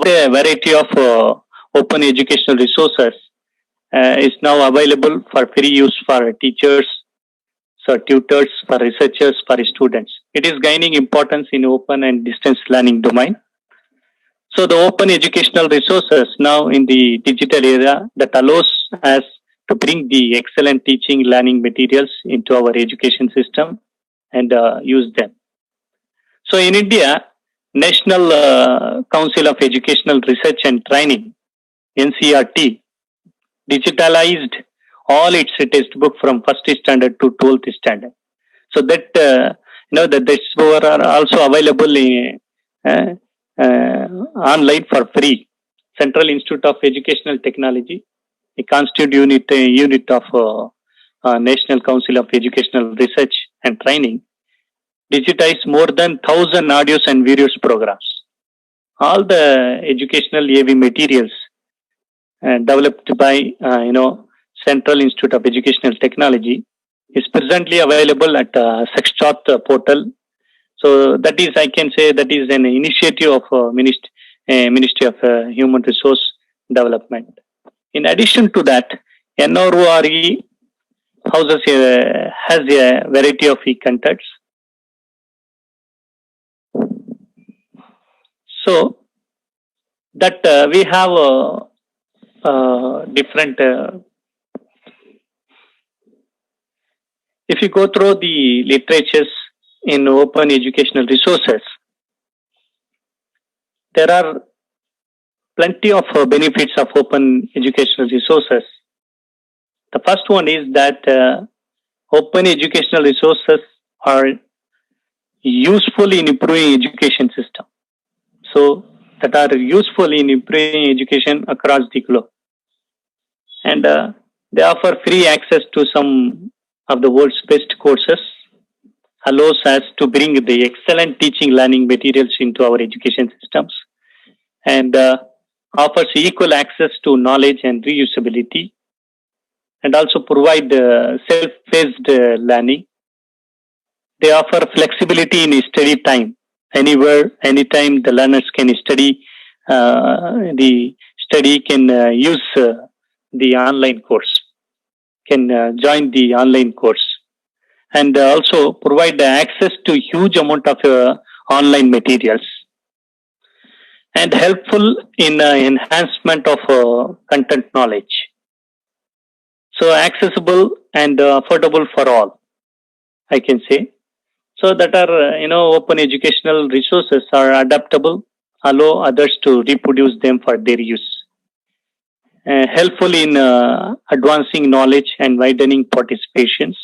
a variety of open educational resources is now available for free use for teachers, for tutors, for researchers, for students. It is gaining importance in open and distance learning domain. So the open educational resources now in the digital era that allows us to bring the excellent teaching learning materials into our education system and use them. So in India, National Council of Educational Research and Training, NCRT, digitalized all its textbook from first standard to 12th standard. So that that textbooks are also available in, online for free. Central Institute of Educational Technology, a constituent unit of National Council of Educational Research and Training, digitized more than 1,000 audios and videos programs. All the educational AV materials developed by Central Institute of Educational Technology is presently available at Sakshat portal. So that is, I can say, that is an initiative of Ministry of Human Resource Development. In addition to that, NRORE has a variety of e-contents. So that we have different. If you go through the literatures in open educational resources, there are plenty of benefits of open educational resources. The first one is that open educational resources are useful in improving education system. So that are useful in improving education across the globe. And they offer free access to some of the world's best courses, allows us to bring the excellent teaching learning materials into our education systems, and offers equal access to knowledge and reusability, and also provide self-paced learning. They offer flexibility in study time. Anywhere, anytime, the learners can study. The study can use the online course, can join the online course, and also provide access to huge amount of online materials, and helpful in enhancement of content knowledge. So accessible and affordable for all, I can say. So that are open educational resources are adaptable, allow others to reproduce them for their use. Helpful in advancing knowledge and widening participations.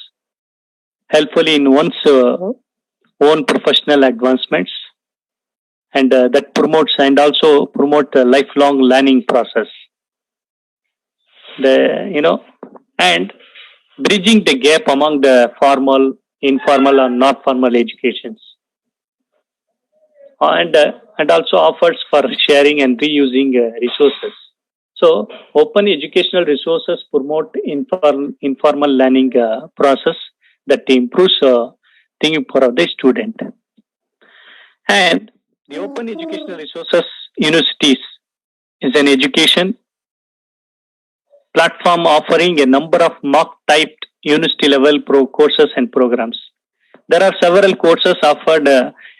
Helpful in one's own professional advancements, and that promotes and also promote a lifelong learning process. And bridging the gap among the formal, informal, and not formal educations, and also offers for sharing and reusing resources. So open educational resources promote informal learning process that improves thinking power of the student. And the open educational resources universities is an education platform offering a number of mock typed university level courses and programs. There are several courses offered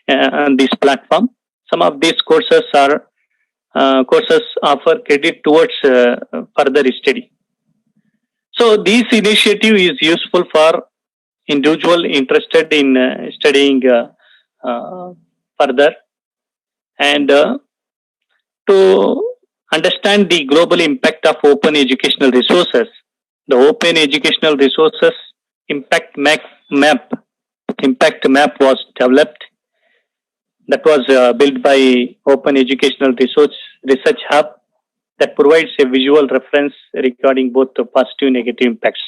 on this platform. Some of these courses offer credit towards further study. So this initiative is useful for individual interested in studying further, and to understand the global impact of open educational resources. The open educational resources impact map was developed. That was built by Open Educational Research Hub that provides a visual reference regarding both the positive and negative impacts.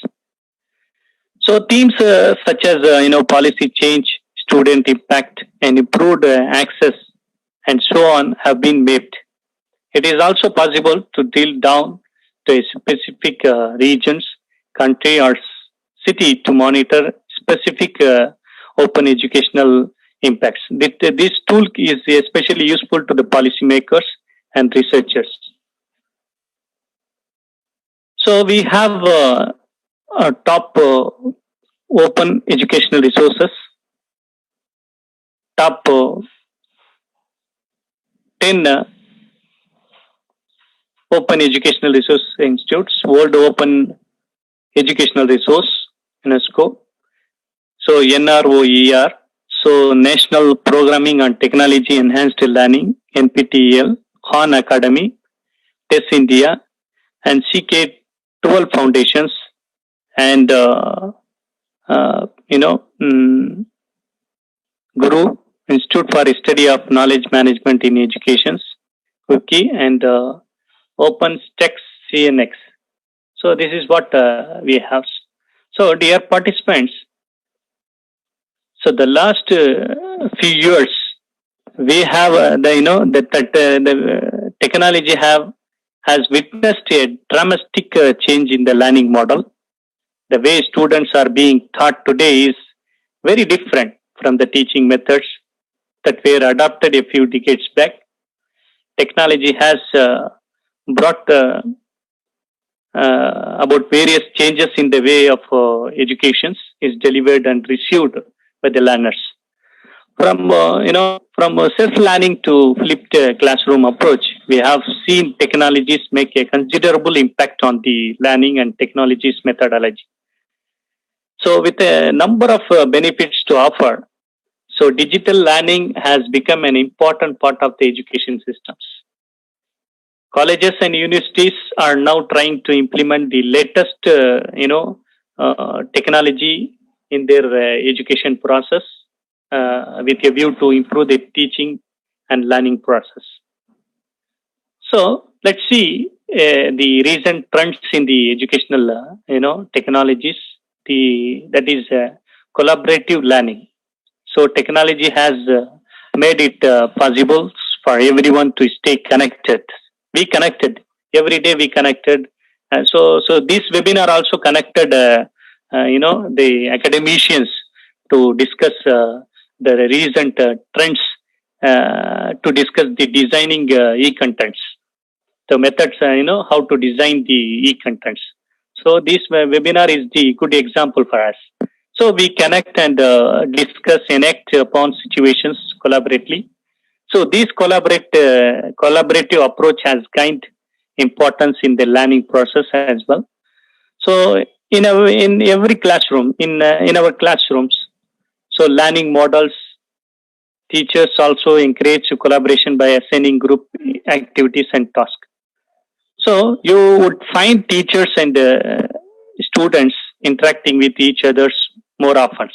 So themes such as policy change, student impact, and improved access, and so on have been mapped. It is also possible to drill down to a specific regions, country, or city to monitor specific open educational impacts. This tool is especially useful to the policymakers and researchers. So we have top open educational resources, top 10 open educational resource institutes, World Open Educational Resource, UNESCO. So NROER, so National Programming and Technology Enhanced Learning, NPTEL, Khan Academy, TESS India, and CK12 Foundations, and Guru Institute for Study of Knowledge Management in Education, Wiki, and OpenStax CNX. So this is what we have. So dear participants, so the last few years we have the technology has witnessed a dramatic change in the learning model. The way students are being taught today is very different from the teaching methods that were adopted a few decades back. Technology has brought about various changes in the way of education is delivered and received by the learners. From self-learning to flipped classroom approach, we have seen technologies make a considerable impact on the learning and technologies methodology. So with a number of benefits to offer, so digital learning has become an important part of the education systems. Colleges and universities are now trying to implement the latest, technology in their education process with a view to improve the teaching and learning process. So let's see the recent trends in the educational, technologies. That is collaborative learning. So technology has made it possible for everyone to stay connected. We connected every day. We connected. So this webinar also connected, the academicians to discuss the recent trends, to discuss the designing e-contents, the methods, how to design the e-contents. So this webinar is the good example for us. So we connect and discuss and act upon situations collaboratively. So this collaborative approach has gained importance in the learning process as well. So in every classroom, in our classrooms, so learning models, teachers also encourage collaboration by assigning group activities and tasks. So you would find teachers and students interacting with each other more often.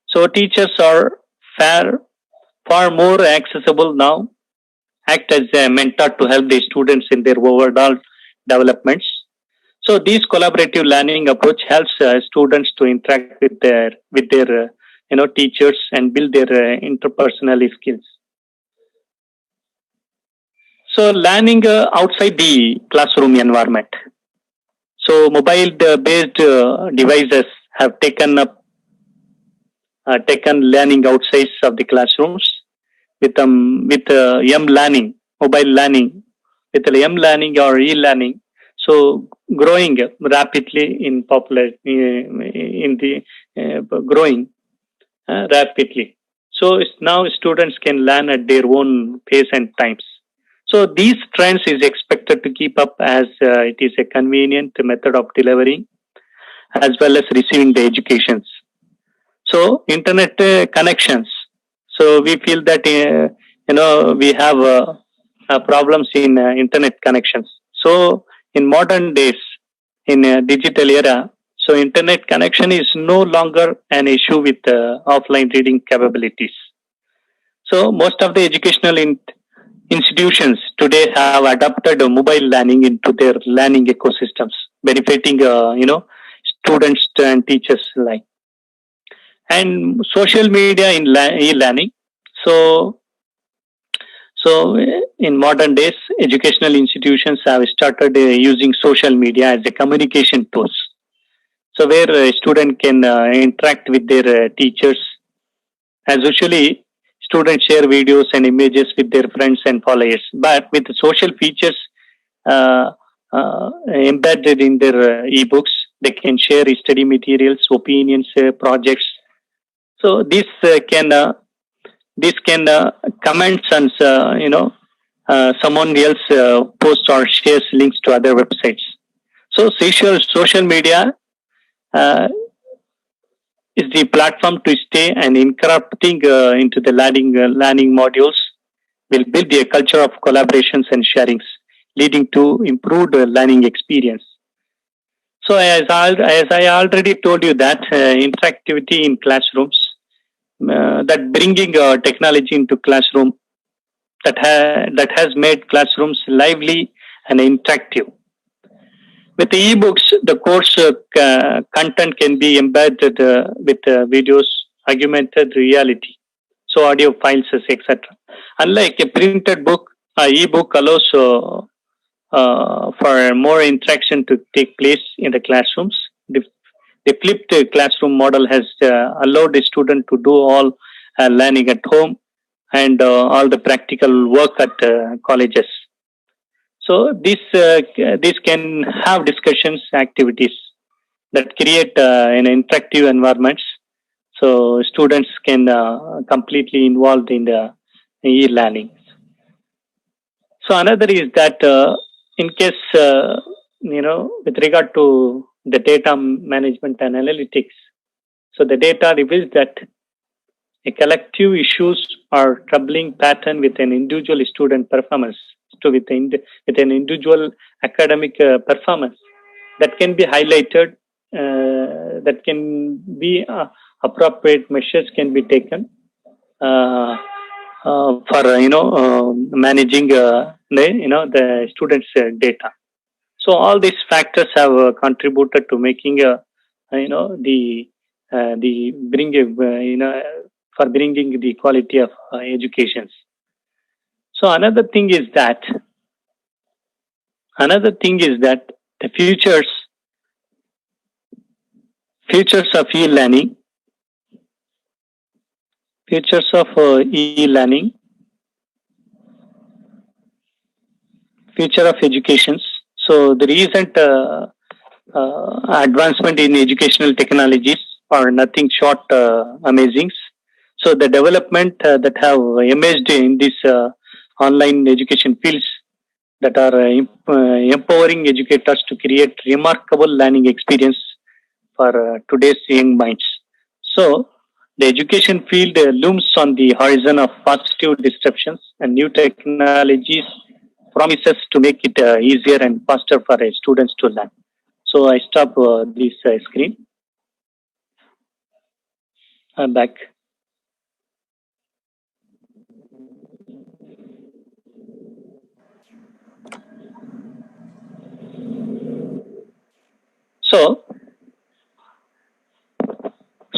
So teachers are far more accessible now, act as a mentor to help the students in their overall developments. So this collaborative learning approach helps students to interact with their teachers and build their interpersonal skills. So learning outside the classroom environment. So mobile-based devices have taken learning outside of the classrooms with M-learning, mobile learning, with M-learning or e-learning. So growing rapidly in growing rapidly. So now students can learn at their own pace and times. So these trends is expected to keep up as it is a convenient method of delivering as well as receiving the educations. So internet connections. So we feel that we have problems in internet connections. So in modern days, in a digital era, so internet connection is no longer an issue with offline reading capabilities. So most of the educational institutions today have adopted mobile learning into their learning ecosystems, benefiting students and teachers alike. And social media in e-learning. So in modern days, educational institutions have started using social media as a communication tools. So where a student can interact with their teachers. As usually, students share videos and images with their friends and followers. But with the social features embedded in their ebooks, they can share study materials, opinions, projects. So this can comments on someone else posts or shares links to other websites. So social media uh, is the platform to stay and incorporating into the learning modules will build a culture of collaborations and sharings, leading to improved learning experience. So as I already told you that interactivity in classrooms, that bringing technology into classroom that has made classrooms lively and interactive. With the ebooks, the course content can be embedded with videos, augmented reality, so audio files, etc. Unlike a printed book, ebook allows for more interaction to take place in the classrooms. The flipped classroom model has allowed the student to do all learning at home and all the practical work at colleges. So this can have discussions, activities that create an interactive environments. So students can completely involved in the e-learning. So another is that in case with regard to the data management and analytics, so the data reveals that a collective issues or troubling pattern with an individual student performance, so with an individual academic performance that can be highlighted, that can be appropriate measures can be taken for managing the students' data. So all these factors have contributed to making the bring for bringing the quality of education. So another thing is that the futures of e-learning, futures of e-learning, future of education. So the recent advancement in educational technologies are nothing short amazing. So the development that have emerged in this online education fields that are empowering educators to create remarkable learning experience for today's young minds. So the education field looms on the horizon of positive disruptions, and new technologies promises to make it easier and faster for students to learn. So I stop this screen. I'm back.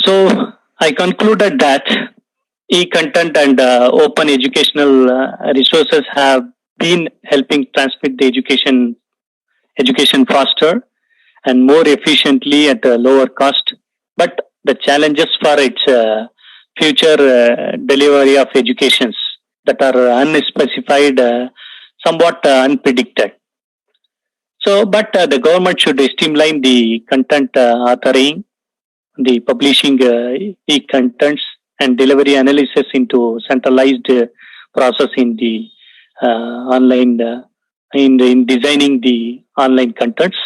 So I concluded that e-content and open educational resources have been helping transmit the education faster and more efficiently at a lower cost. But the challenges for its future delivery of educations that are unspecified, somewhat unpredicted. So, but the government should streamline the content authoring, the publishing e-contents and delivery analysis into centralized process in the online in designing the online contents,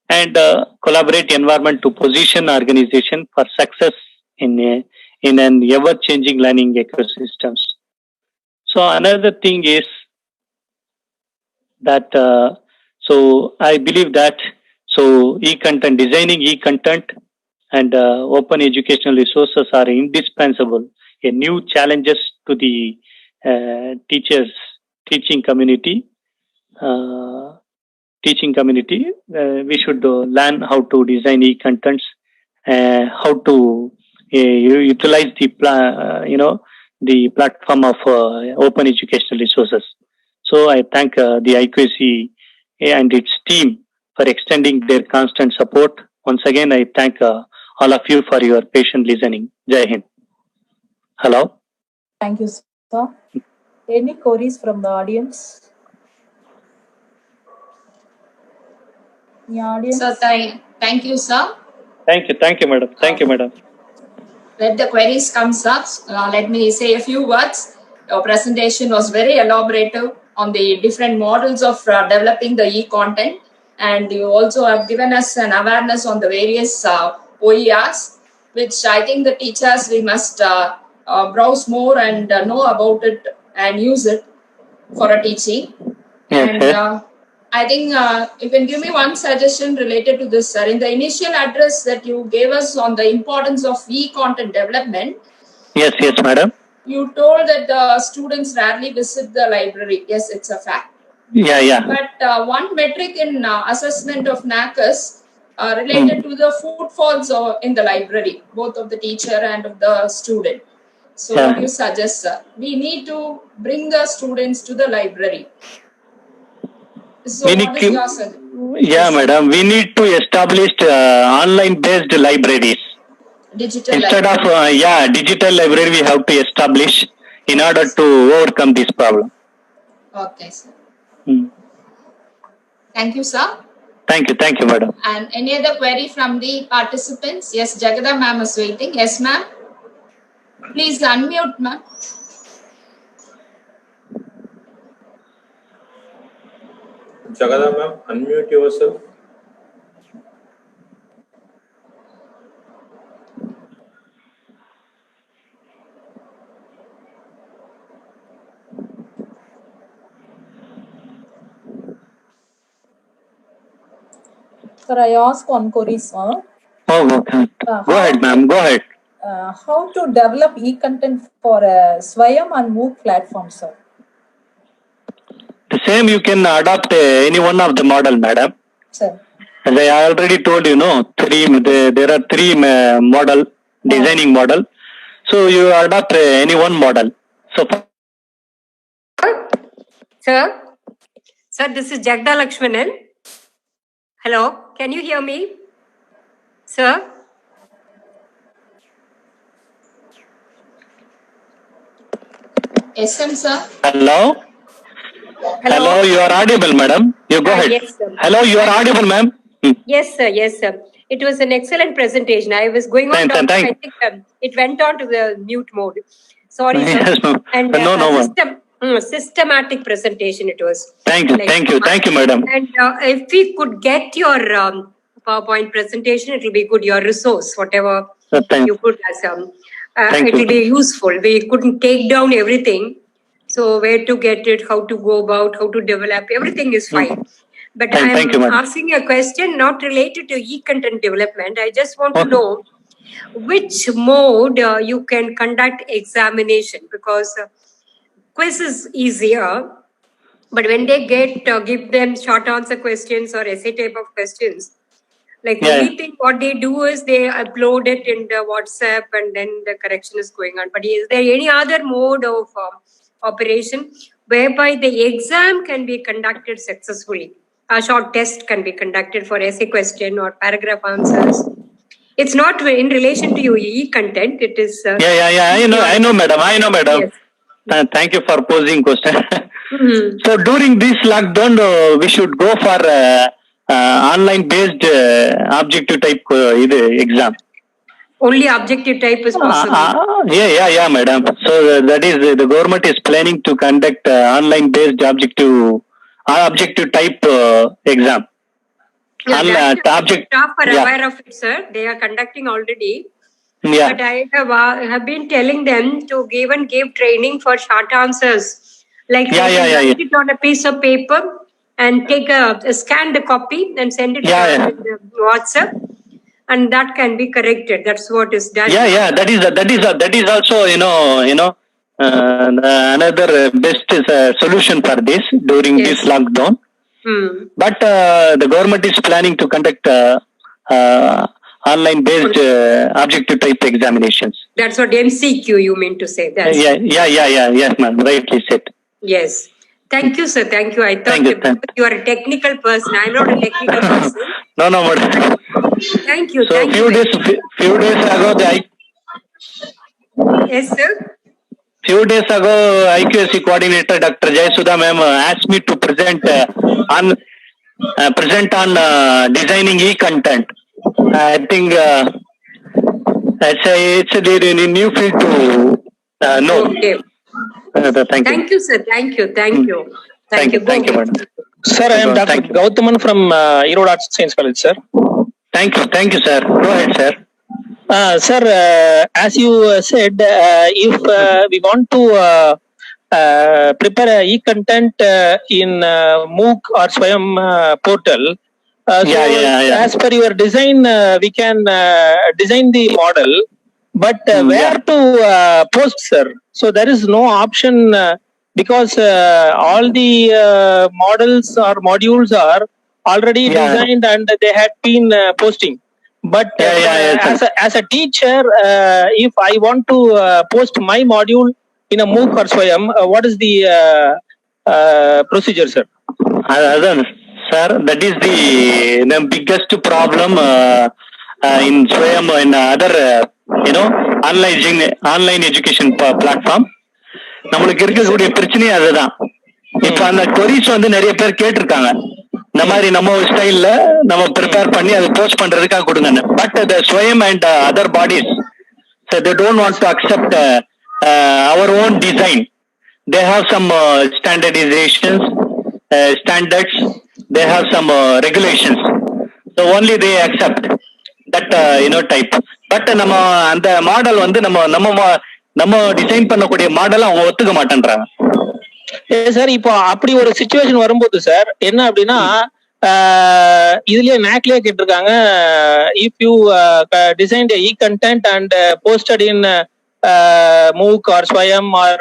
and collaborate environment to position organization for success in an ever changing learning ecosystems. So another thing is that so I believe that so e-content designing e-content and open educational resources are indispensable. A new challenges to the teachers teaching community. We should learn how to design e-contents, how to utilize the platform of open educational resources. So I thank the IQAC and its team for extending their constant support. Once again, I thank all of you for your patient listening. Jai Hind. Hello. Thank you, sir. Any queries from the audience? The audience? So thank you, sir. Thank you, madam. Thank you, madam. Let the queries come, sir. Let me say a few words. Your presentation was very elaborative on the different models of developing the e-content, and you also have given us an awareness on the various OERs, which I think the teachers, we must browse more and know about it and use it for a teaching. Yes, And sir. I think you can give me one suggestion related to this, sir. In the initial address that you gave us on the importance of e-content development, Yes, madam. you told that the students rarely visit the library. Yes, it's a fact. Yeah. But one metric in assessment of NACS related to the footfalls in the library, both of the teacher and of the student. So what do you suggest, sir? We need to bring the students to the library. So what is your suggestion? Yeah, madam. We need to establish online-based libraries. Digital Instead library. of digital library, we have to establish in order to overcome this problem. Okay, sir. Thank you, sir. Thank you, madam. And any other query from the participants? Yes, Jagada ma'am is waiting. Yes, ma'am. Please unmute, ma'am. Jagada ma'am, unmute yourself. Sir, I ask one query, sir. Oh, okay. Go ahead, ma'am. Go ahead. How to develop e-content for Swayam and MOOC platform, sir? The same you can adopt any one of the model, madam. Sir. As I already told you, there are three model, designing model. So you adopt any one model. So, Sir, this is Jagda Lakshmanan. Hello, can you hear me? Sir? SM, sir. Hello, you are audible, madam. You go ahead. Yes, sir. Hello, you are audible, ma'am. Yes, sir. It was an excellent presentation. I was going on down. I think it went on to the mute mode. Sorry, sir. Yes, ma'am. And systematic presentation it was. Thank you, madam. And if we could get your PowerPoint presentation, it will be good. Your resource, whatever you put as it will be useful. We couldn't take down everything. So where to get it, how to go about, how to develop, everything is fine. But I'm asking a question not related to e-content development. I just want to know which mode you can conduct examination, because quiz is easier. But when they give them short answer questions or essay type of questions, like only thing what they do is they upload it in the WhatsApp and then the correction is going on. But is there any other mode of operation whereby the exam can be conducted successfully? A short test can be conducted for essay question or paragraph answers. It's not in relation to your e-content. It is. I know, madam. Yes. Thank you for posing question. So during this lockdown, we should go for online-based objective type exam. Only objective type is possible. Yeah, madam. So that is the government is planning to conduct online-based objective type exam. Yeah, staff are aware of it, sir. They are conducting already. Yeah. But I have been telling them to give training for short answers. Like write it on a piece of paper and scan the copy and send it to WhatsApp, and that can be corrected. That's what is done. Yeah. That is also another best solution for this during this lockdown. But the government is planning to conduct online-based objective type examinations. That's what MCQ you mean to say? That's yes, ma'am. Rightly said. Yes. Thank you, sir. Thank you. I thought you are a technical person. I'm not a technical person. No, madam. Thank you. So few days ago, Yes, sir. few days ago, IQSC coordinator Dr. Jayasudha ma'am asked me to present on designing e-content. I think it's a new field to know. Okay. Thank you. Thank you, sir. Thank you. Thank you. Thank you, madam. Sir, I am Dr. Gautaman from Erode Arts Science College, sir. Thank you, sir. Go ahead, sir. Sir, as you said, if we want to prepare e-content in MOOC or Swayam portal, as per your design, we can design the model, but where to post, sir? So there is no option because all the models or modules are already designed and they had been posting. But as a teacher, if I want to post my module in a MOOC or Swayam, what is the procedure, sir? Sir, that is the biggest problem in Swayam and other online education platform. நம்மளுக்கு இருக்கக்கூடிய பிரச்சனையே அதுதான். இப்ப அந்த கொரிஸ் வந்து நிறைய பேர் கேட்டிருக்காங்க, இந்த மாதிரி நம்ம ஸ்டைல்ல நம்ம ப்ரிப்பேர் பண்ணி அதை போஸ்ட் பண்றதுக்காக கொடுங்க. But the Swayam and other bodies they don't want to accept our own design. They have some standardizations, standards, they have some regulations, so only they accept that type. But நம்ம அந்த model வந்து நம்ம design பண்ணக்கூடிய model அவங்க ஒத்துக்க மாட்டேன்றாங்க. Sir, இப்போ அப்படி ஒரு சிச்சுவேஷன் வரும்போது சார் என்ன அப்படின்னா, இதுலயே நாக்லயே கேட்டிருக்காங்க, if you designed E content and posted in MOOC or Swayam or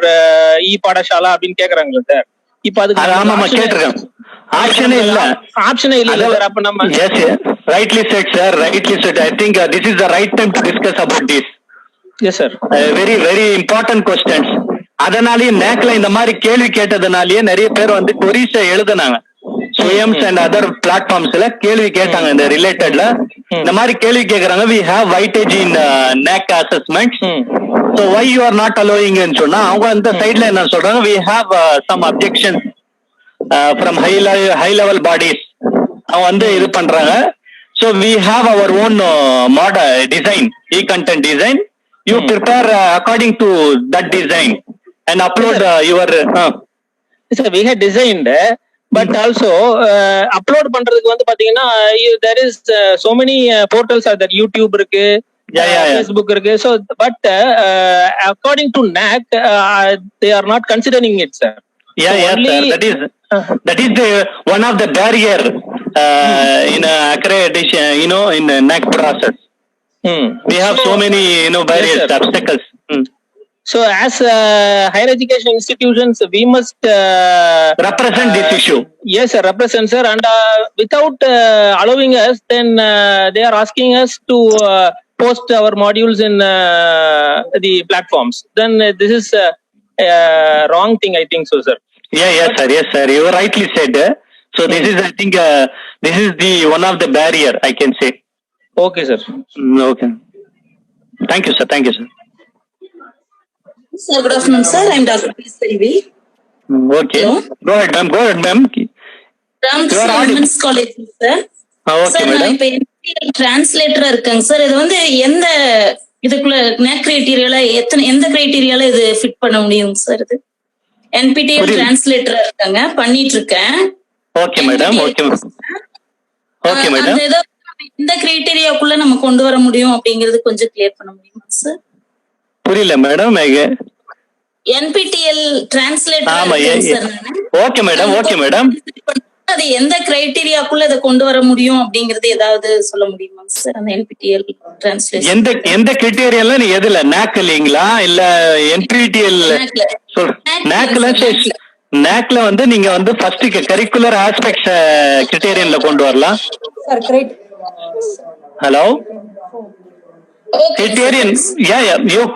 e-பாடசாலா அப்படின்னு கேக்குறாங்க சார். இப்ப அதுக்கு கேட்டிருக்காங்க, ஆப்ஷனே இல்ல சார். அப்ப நம்ம rightly said, sir, rightly said. I think this is the right time to discuss about this. Yes, sir. Very very important questions. அதனாலேயே நேக்ல இந்த மாதிரி கேள்வி கேட்டதுனாலேயே நிறைய பேர் வந்து கொரிஸ எழுதுனாங்க. ஸ்வயம்ஸ் அண்ட் அதர் பிளாட்ஃபார்ம்ஸ்ல கேள்வி கேட்டாங்க இந்த ரிலேட்டட்ல. இந்த மாதிரி கேள்வி கேக்குறாங்க, we have weightage in NAC assessments, so why you are not allowing ன்னு சொன்னா அவங்க அந்த சைடுல என்ன சொல்றாங்க, we have some objections from high level bodies. அவங்க வந்து இது பண்றாங்க. So we have our own model design, e-content design. You prepare according to that design and upload your sir, we had designed, but also upload பண்றதுக்கு வந்து பாத்தீங்கன்னா there is so many portals are there. YouTube இருக்கு, Facebook இருக்கு. So but according to NAC they are not considering it, sir. Sir, that is the one of the barrier in accreditation, in NAC process. We have so many barriers, yes, obstacles. So as higher education institutions, we must represent this issue. Yes, sir, represent, sir. And without allowing us, then they are asking us to post our modules in the platforms. Then this is wrong thing, I think so, sir. Yes, sir. You rightly said. So this is, I think, this is the one of the barrier, I can say. Okay, sir. Okay. Thank you, sir. Sir, good afternoon, sir. I'm Dr. P. Selvi. Okay. Hello? Go ahead, ma'am. From Women's College, sir. Okay, sir, madam. நான் இப்ப NPTEL translator இருக்கேங்க sir. இது வந்து எந்த இதுக்குள்ள NAC கிரைட்டீரியால எந்த கிரைட்டீரியால இது fit பண்ண முடியும் சார்? இது NPTEL translator இருக்காங்க, பண்ணிட்டு இருக்கேன். Okay madam. Okay madam. ஏதோ இந்த கிரைட்டீரியாக்குள்ள நம்ம கொண்டு வர முடியும் அப்படிங்கறது கொஞ்சம் கிளியர் பண்ண முடியுமா சார்? புரியல madam. NPTEL translator sir. Okay madam. அது எந்த கிரைட்டீரியாக்குள்ள இதை கொண்டு வர முடியும் அப்படிங்கறது ஏதாவது சொல்ல முடியுமா சார்? அந்த NPTEL translation எந்த கிரைட்டீரியால நீ எதுல NAC இல்லீங்களா இல்ல NPTEL? NACல வந்து நீங்க வந்து ஃபர்ஸ்ட் கரிக்குலர் ஆஸ்பெக்ட்ஸ் கிரைட்டீரியன்ல கொண்டு வரலாம். சார் ஹலோ, கிரைட்டீரியன்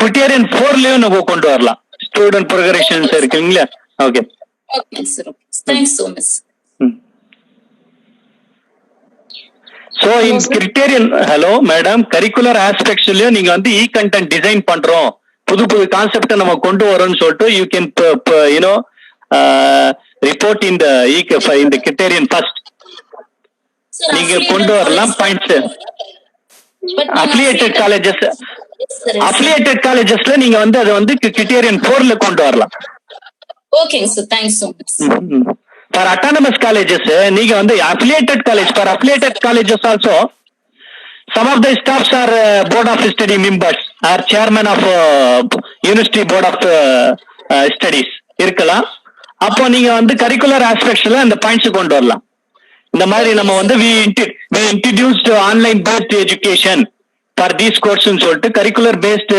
கிரைட்டீரியன் 4லயும் நம்ம கொண்டு வரலாம். ஸ்டூடெண்ட் ப்ரோக்ரஷன்ஸ் இருக்குங்களா? Okay sir. Thanks so much. So in criterion, hello madam, curricular aspects நீங்க வந்து e-content design பண்றோம், புது புது கான்செப்டை நம்ம கொண்டு வரோம்னு சொல்லிட்டு யூ கேன் யூனோ ரிப்போர்ட் இந்த இந்த கிரிட்டேரியன் ஃபர்ஸ்ட் நீங்க கொண்டு வரலாம் பாயிண்ட்ஸ். அஃபிலியேட்டட் காலேஜஸ்ல நீங்க வந்து அதை வந்து கிரிட்டேரியன் 4ல கொண்டு வரலாம். ஓகேங்க sir, thanks so much. For autonomous colleges நீங்க வந்து affiliated college, for affiliated colleges also some of the staffs are board of study members or chairman of university board of studies இருக்கலாம். அப்போ நீங்க வந்து கரிக்குலர் ஆஸ்பெக்ட்ஸ்ல அந்த பாயிண்ட்ஸ் கொண்டு வரலாம். இந்த மாதிரி நம்ம வந்து we introduced online based education for these courses சொல்லிட்டு கரிக்குலர் பேஸ்ட்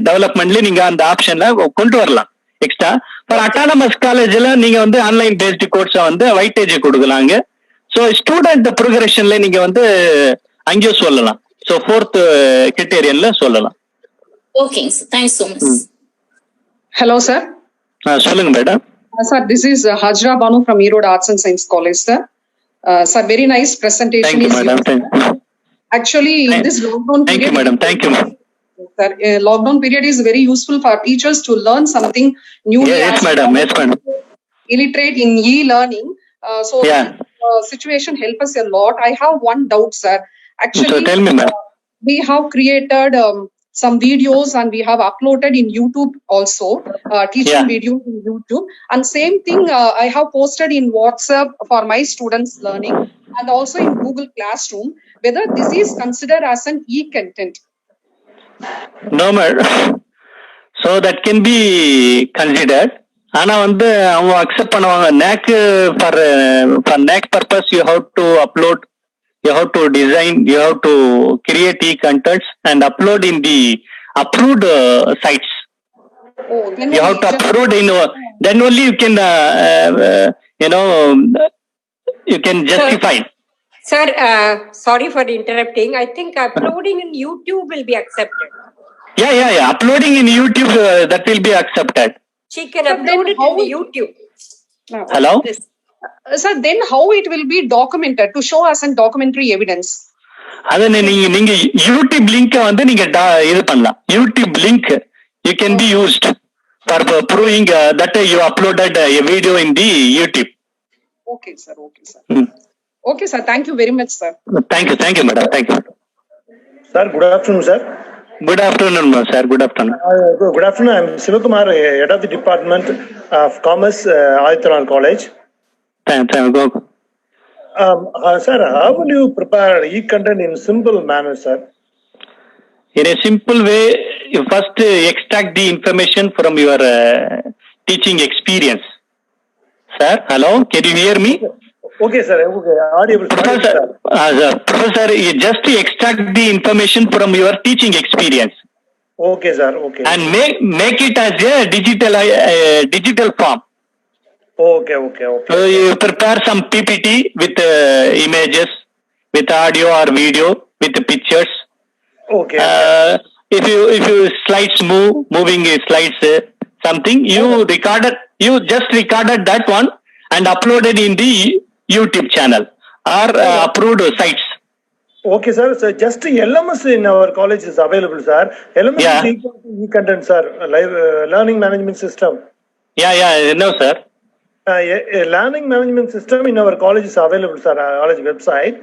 டெவலப்மெண்ட்ல நீங்க அந்த ஆப்ஷன்ல கொண்டு வரலாம். எக்ஸ்ட்ரா ஃபார் அட்டானமஸ் காலேஜ்ல நீங்க வந்து ஆன்லைன் பேஸ்ட் கோர்ஸ வந்து வைட்டேஜ் கொடுக்கலாங்க. ஸோ ஸ்டூடெண்ட் ப்ரோக்ரஷன்ல நீங்க வந்து அங்கேயும் சொல்லலாம். ஸோ 4th கிரிட்டேரியன்ல சொல்லலாம். ஓகேங்க sir, thanks so much. Hello, sir. சொல்லுங்க madam. Sir, this is Hajra Banu from Erode Arts and Science College, sir. Sir, very nice presentation. Thank you, madam. Actually, in this lockdown period. Thank you, madam. Thank you, madam. Sir, lockdown period is very useful for teachers to learn something new. Yes, madam. Yes, madam. Illiterate in e-learning. So, Yeah. Situation help us a lot. I have one doubt, sir. Actually, So tell me, ma'am. We have created some videos and we have uploaded in YouTube also, teaching videos in YouTube. And same thing, I have posted in WhatsApp for my students learning and also in Google Classroom. Whether this is considered as an e-content? No, madam. So that can be considered. ஆனா வந்து அவங்க accept பண்ணுவாங்க. NAAC for NAAC purpose you have to upload, you have to design, you have to create e-contents and upload in the approved sites. Oh, then You have to upload in, then only you can, you can justify. Sir, sorry for interrupting. I think uploading in YouTube will be accepted. Yeah. Uploading in YouTube, that will be accepted. She can upload it in the YouTube. Hello? Sir, then how it will be documented to show us an documentary evidence? அத நீங்க YouTube link வந்து நீங்க இது பண்ணலாம். YouTube link you can be used for proving that you uploaded a video in the YouTube. Okay, sir. Okay, sir. Thank you very much, sir. Thank you, madam. Thank you. Sir, good afternoon, sir. Good afternoon, sir. Good afternoon. Good afternoon. I'm Sivakumar, head of the Department of Commerce, Adityanar College. Go. Sir, how will you prepare e-content in simple manner, sir? In a simple way, you first extract the information from your teaching experience. Sir, hello, can you hear me? Okay, sir. Okay, audible. Professor, you just extract the information from your teaching experience. Okay, sir. Okay. And make it as a digital form. Okay. So you prepare some PPT with images, with audio or video, with pictures. Okay. If you slides moving slides, something you just recorded that one and uploaded in the YouTube channel or approved sites. Okay, sir. So just LMS in our college is available, sir. LMS is equal to e-content, sir. Live learning management system. Yeah. No, sir. A learning management system in our college is available, sir. Our college website.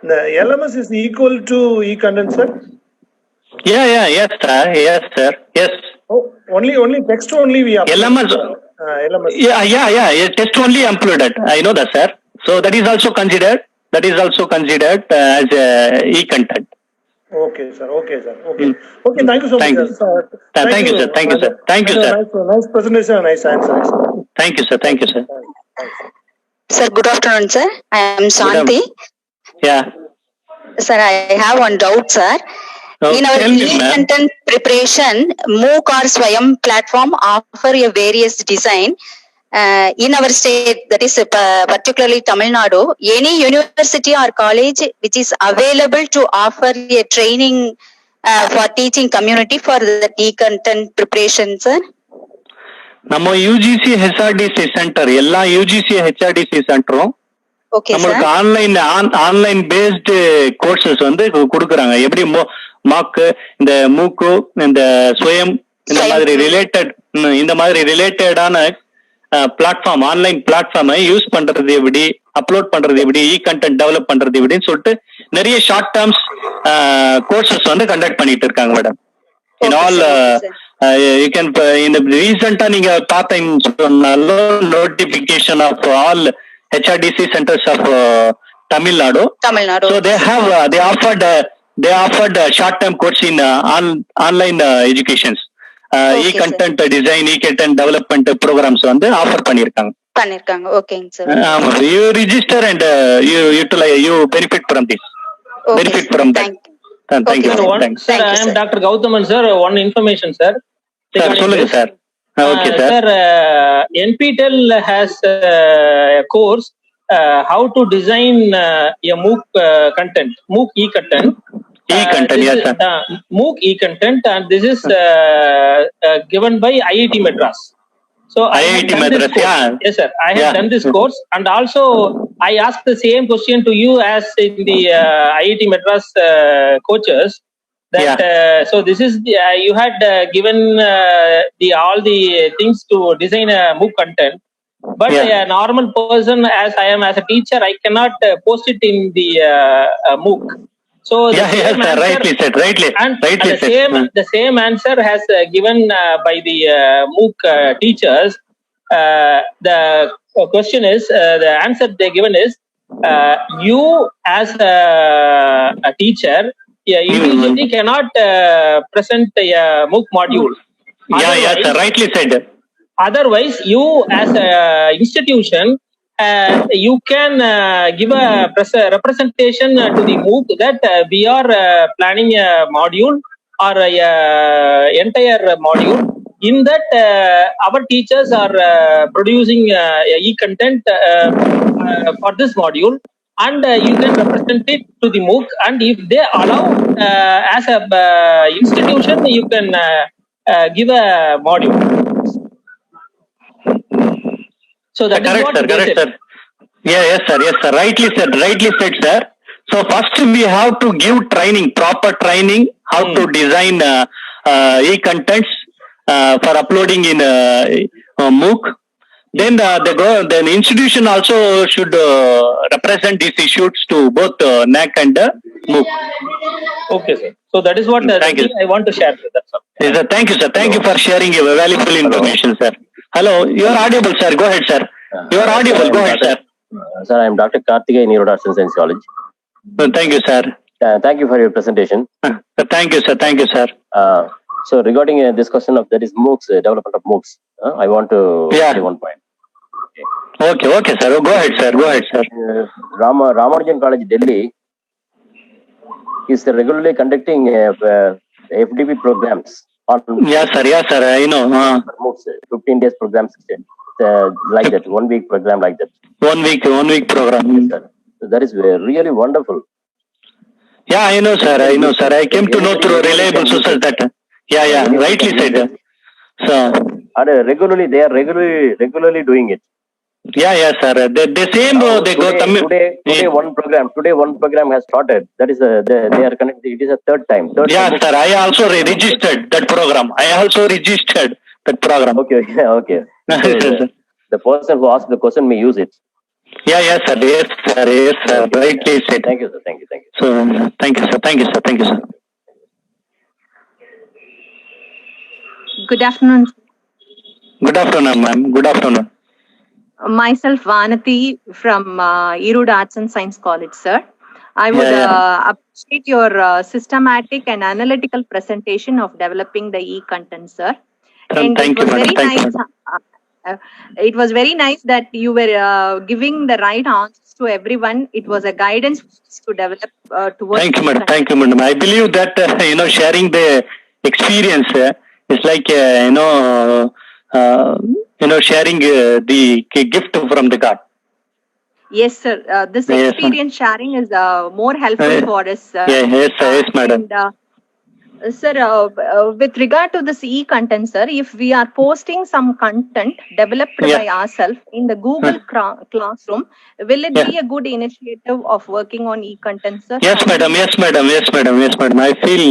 The LMS is equal to e-content, sir. Yeah. Yes, sir. Yes. Oh, only text only we upload. LMS. LMS. Yeah. Test only uploaded. I know that, sir. So that is also considered. As e-content. Okay, sir. Okay. Thank you so much, sir. Thank you, sir. Nice presentation and nice answers. Thank you, sir. Sir, good afternoon, sir. I am Shanti. Yeah. Sir, I have one doubt, sir. In our e-content preparation, MOOC or Swayam platform offer a various design. In our state, that is particularly Tamil Nadu, any university or college which is available to offer a training for teaching community for the e-content preparation, sir? நம்ம UGC ஹெச்ஆர்டிசி centre எல்லா UGC ஹெச்ஆர்டிசி சென்டரும் நம்மளுக்கு online based courses வந்து கொடுக்குறாங்க. எப்படி மாக்கு இந்த மூக்கு இந்த ஸ்வயம் இந்த மாதிரி ரிலேட்டடான பிளாட்ஃபார்ம், ஆன்லைன் பிளாட்ஃபார்மை யூஸ் பண்றது எப்படி, அப்லோட் பண்றது எப்படி, கண்டென்ட் டெவலப் பண்றது எப்படின்னு சொல்லிட்டு நிறைய ஷார்ட் டேர்ம்ஸ் கோர்சஸ் வந்து கண்டக்ட் பண்ணிட்டு இருக்காங்க madam. In all you can இந்த ரீசெண்டா நீங்க பார்த்தீங்கன்னு சொன்னாலும் notification of all HRDC centers of Tamil Nadu. So they offered short term course in online educations. E-content design, e-content development programs வந்து offer பண்ணிருக்காங்க. ஓகேங்க sir. You register and you utilize, you benefit from this. Benefit from that. Thank you. Sir, I am Dr. Gauthaman sir. One information sir. Sir, சொல்லுங்க sir. Okay sir. Sir, NPTEL has a course how to design a MOOC content, MOOC e-content. E-content, yes sir. MOOC e-content, and this is given by IIT Madras. So IIT Madras, yeah. Yes sir, I have done this course, and also I asked the same question to you as in the IIT Madras coaches. That so this is the, you had given the all the things to design a MOOC content, but a normal person, as I am as a teacher, I cannot post it in the MOOC. So sir, rightly said, rightly said. The same answer has given by the MOOC teachers. The question is, the answer they given is, you as a teacher, individually cannot present a MOOC module. Yes sir, rightly said. Otherwise, you as a institution, you can give a representation to the MOOC that we are planning a module or a entire module. In that, our teachers are producing e-content for this module, and you can represent it to the MOOC. And if they allow, as a institution, you can give a module. So that is what correct sir. Yes sir, rightly said sir. So first we have to give training, proper training, how to design e-contents for uploading in MOOC. Then the institution also should represent these issues to both NAC and MOOC. Okay sir. So that is what I want to share with us. Yes sir, thank you sir. Thank you for sharing your valuable information sir. Hello, you are audible sir. Go ahead sir. You are audible. Go ahead sir. Sir, I am Dr. Karthikeyan, Erode Arts and Science College. Thank you sir. Thank you for your presentation. Thank you sir. So regarding this question of that is MOOCs, development of MOOCs, I want to say one point. Okay sir. Go ahead sir. Ramanujan College, Delhi is regularly conducting FDP programs. Yes sir, I know. MOOCs, 15 days programs, like that, 1 week program like that. 1 week program. Yes, so that is really wonderful. Yeah, I know sir. I came to know through reliable sources that. Rightly said. So. And they are regularly doing it. Yeah, sir. The same. They go. Today one program has started. That is they are connected. It is a third time. Sir. I also registered that program. Okay. So the person who asked the question may use it. Yes, sir. Rightly said. Thank you, sir. So, thank you, sir. Good afternoon. Good afternoon, ma'am. Good afternoon. Myself, Vanati from Erode Arts and Science College, sir. I would appreciate your systematic and analytical presentation of developing the e-content, sir. And thank you, madam. It was very nice that you were giving the right answers to everyone. It was a guidance to develop towards. Thank you, madam. I believe that sharing the experience is like sharing the gift from the God. Yes, sir. This experience sharing is more helpful for us. Yes, madam. And, sir, with regard to this e-content, sir, if we are posting some content developed by ourselves in the Google Classroom, will it be a good initiative of working on e-content, sir? Yes, madam. I feel,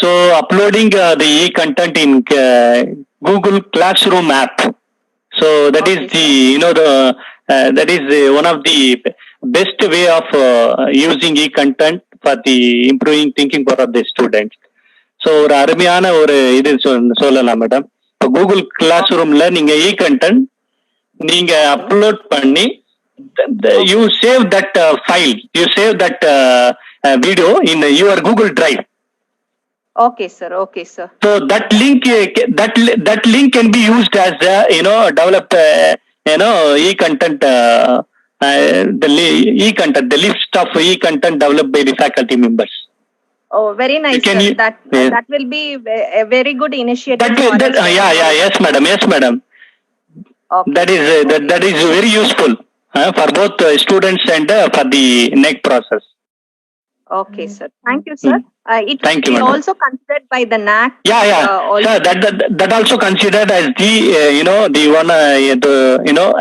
So uploading the e-content in Google Classroom app. So that is the that is one of the best way of using e-content for the improving thinking power of the students. So ஒரு அருமையான ஒரு இது சொல்லலாம் madam. இப்போ Google class ரூம்ல நீங்க e-content நீங்க upload பண்ணி you save that file, you save that video in your Google Drive. Okay, sir. Okay, sir. So that link can be used as develop e-content, the list of e-content developed by the faculty members. Oh, very nice, sir. That will be a very good initiative. Yes, madam. Okay. That is very useful for both students and for the NEC process. Okay, sir. Thank you, sir. It Thank will you, be madam. also considered by the NAC. Sir, that also considered as the the one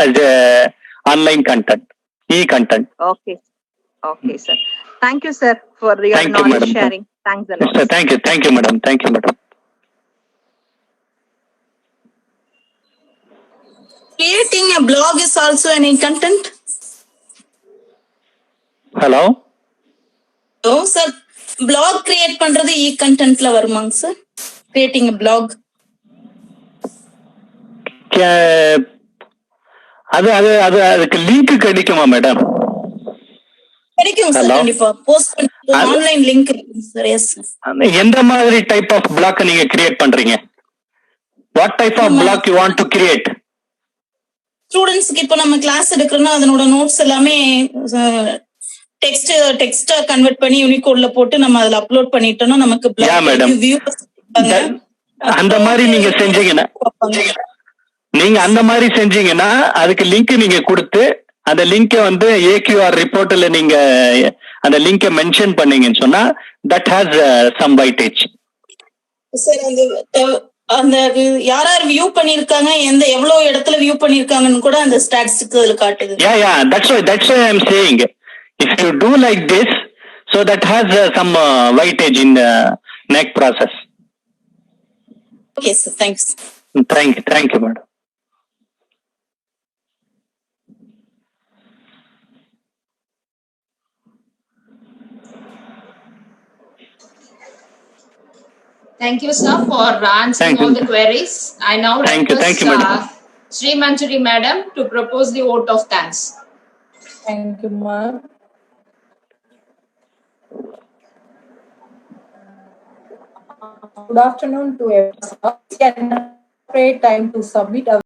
as a online content, e-content. Okay, sir. Thank you, sir, for your knowledge sharing. Thanks a lot. Yes, sir. Thank you, madam. Creating a blog is also an e-content. Hello. Oh, sir. Blog create பண்றது e-contentல வருமாங்க sir? Creating a blog. அதுக்கு link கிடைக்குமா madam? கிடைக்கும் sir, கண்டிப்பா post பண்ணி online link இருக்கு சார். Yes sir. எந்த மாதிரி டைப் ஆஃப் பிளாக் நீங்க கிரியேட் பண்றீங்க? What type of blog you want to create? ஸ்டூடண்ட்ஸ்க்கு இப்போ நம்ம கிளாஸ் எடுக்கிறோம்னா அதனோட நோட்ஸ் எல்லாமே டெக்ஸ்டா கன்வெர்ட் பண்ணி யூனிகோட்ல போட்டு நம்ம அதுல அப்லோட் பண்ணிட்டோம்னா நமக்கு வியூவர்ஸ் அந்த மாதிரி நீங்க செஞ்சீங்கன்னா அதுக்கு லிங்க் நீங்க கொடுத்து அந்த லிங்கை வந்து AQR ரிப்போர்ட்ல நீங்க அந்த லிங்கை மென்ஷன் பண்ணீங்கன்னு சொன்னா that has some weightage. Sir அந்த யாரார் வியூ பண்ணிருக்காங்க, எவ்வளவு இடத்துல வியூ பண்ணிருக்காங்கன்னு கூட அந்த ஸ்டாட்டிஸ்டிக்ஸ் அதுல காட்டுது. That's why I'm saying if you do like this, so that has some weightage in the NEC process. Okay, sir. Thanks. Thank you, madam. Thank you, sir, for answering all the queries. I now request Sri Manjari madam to propose the vote of thanks. Thank you, ma'am. Good afternoon to everyone. Can create time to submit our